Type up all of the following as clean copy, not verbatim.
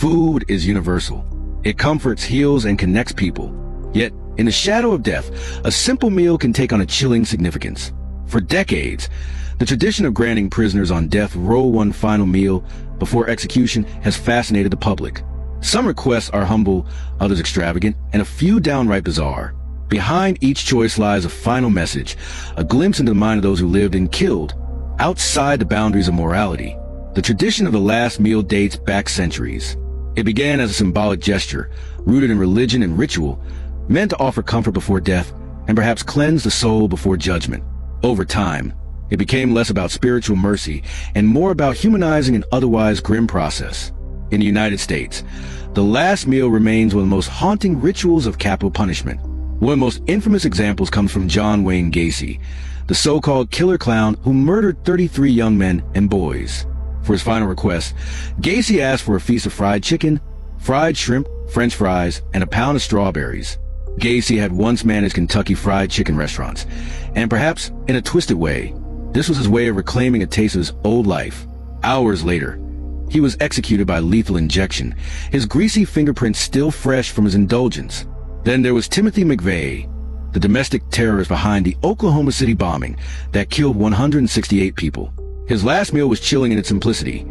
Food is universal. It comforts, heals, and connects people. Yet, in the shadow of death, a simple meal can take on a chilling significance. For decades, the tradition of granting prisoners on death row one final meal before execution has fascinated the public. Some requests are humble, others extravagant, and a few downright bizarre. Behind each choice lies a final message, a glimpse into the mind of those who lived and killed outside the boundaries of morality. The tradition of the last meal dates back centuries. It began as a symbolic gesture, rooted in religion and ritual, meant to offer comfort before death and perhaps cleanse the soul before judgment. Over time, it became less about spiritual mercy and more about humanizing an otherwise grim process. In the United States, the last meal remains one of the most haunting rituals of capital punishment. One of the most infamous examples comes from John Wayne Gacy, the so-called killer clown who murdered 33 young men and boys. For his final request, Gacy asked for a feast of fried chicken, fried shrimp, French fries, and a pound of strawberries. Gacy had once managed Kentucky Fried Chicken restaurants, and perhaps in a twisted way, this was his way of reclaiming a taste of his old life. Hours later, he was executed by lethal injection, his greasy fingerprints still fresh from his indulgence. Then there was Timothy McVeigh, the domestic terrorist behind the Oklahoma City bombing that killed 168 people. His last meal was chilling in its simplicity.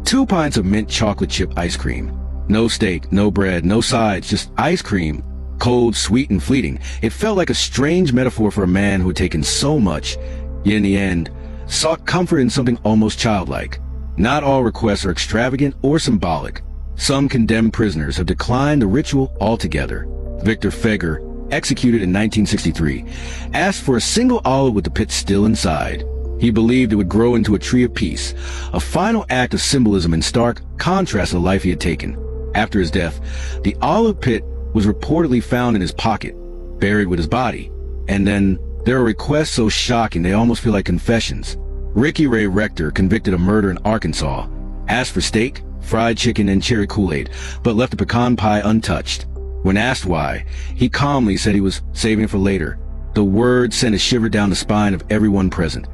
2 pints of mint chocolate chip ice cream. No steak, no bread, no sides, just ice cream. Cold, sweet, and fleeting. It felt like a strange metaphor for a man who had taken so much, yet in the end, sought comfort in something almost childlike. Not all requests are extravagant or symbolic. Some condemned prisoners have declined the ritual altogether. Victor Feger, executed in 1963, asked for a single olive with the pit still inside. He believed it would grow into a tree of peace, a final act of symbolism in stark contrast to the life he had taken. After his death, the olive pit was reportedly found in his pocket, buried with his body. And then there are requests so shocking they almost feel like confessions. Ricky Ray Rector, convicted of murder in Arkansas, asked for steak, fried chicken, and cherry Kool-Aid, but left the pecan pie untouched. When asked why, he calmly said he was saving it for later. The word sent a shiver down the spine of everyone present,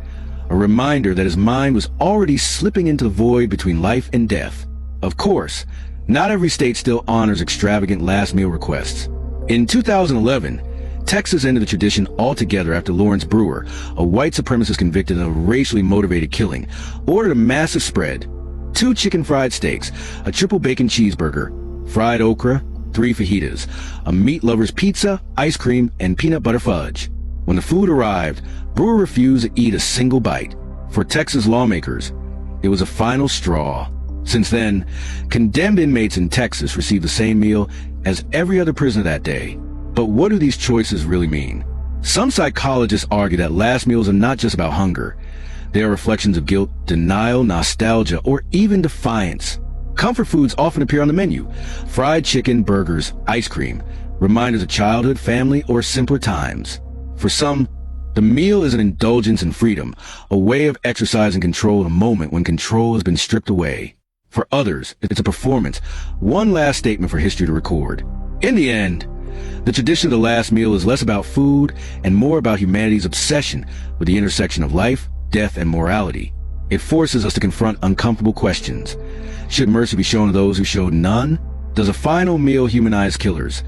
a reminder that his mind was already slipping into the void between life and death. Of course, not every state still honors extravagant last meal requests. In 2011, Texas ended the tradition altogether after Lawrence Brewer, a white supremacist convicted of a racially motivated killing, ordered a massive spread: 2 chicken fried steaks, a triple bacon cheeseburger, fried okra, 3 fajitas, a meat lover's pizza, ice cream, and peanut butter fudge. When the food arrived, Brewer refused to eat a single bite. For Texas lawmakers, it was a final straw. Since then, condemned inmates in Texas received the same meal as every other prisoner that day. But what do these choices really mean? Some psychologists argue that last meals are not just about hunger. They are reflections of guilt, denial, nostalgia, or even defiance. Comfort foods often appear on the menu: fried chicken, burgers, ice cream, reminders of childhood, family, or simpler times. For some, the meal is an indulgence in freedom, a way of exercising control in a moment when control has been stripped away. For others, it's a performance, one last statement for history to record. In the end, the tradition of the last meal is less about food and more about humanity's obsession with the intersection of life, death, and morality. It forces us to confront uncomfortable questions. Should mercy be shown to those who showed none? Does a final meal humanize killers?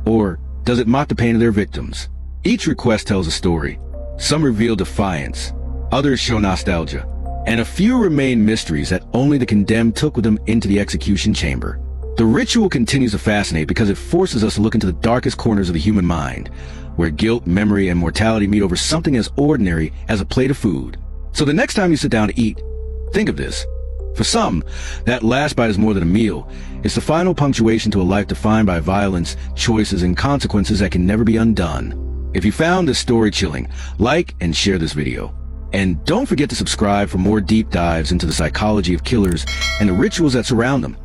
Or does it mock the pain of their victims? Each request tells a story. Some reveal defiance, others show nostalgia, and a few remain mysteries that only the condemned took with them into the execution chamber. The ritual continues to fascinate because it forces us to look into the darkest corners of the human mind, where guilt, memory, and mortality meet over something as ordinary as a plate of food. So the next time you sit down to eat, think of this. For some, that last bite is more than a meal. It's the final punctuation to a life defined by violence, choices, and consequences that can never be undone. If you found this story chilling, like and share this video. And don't forget to subscribe for more deep dives into the psychology of killers and the rituals that surround them.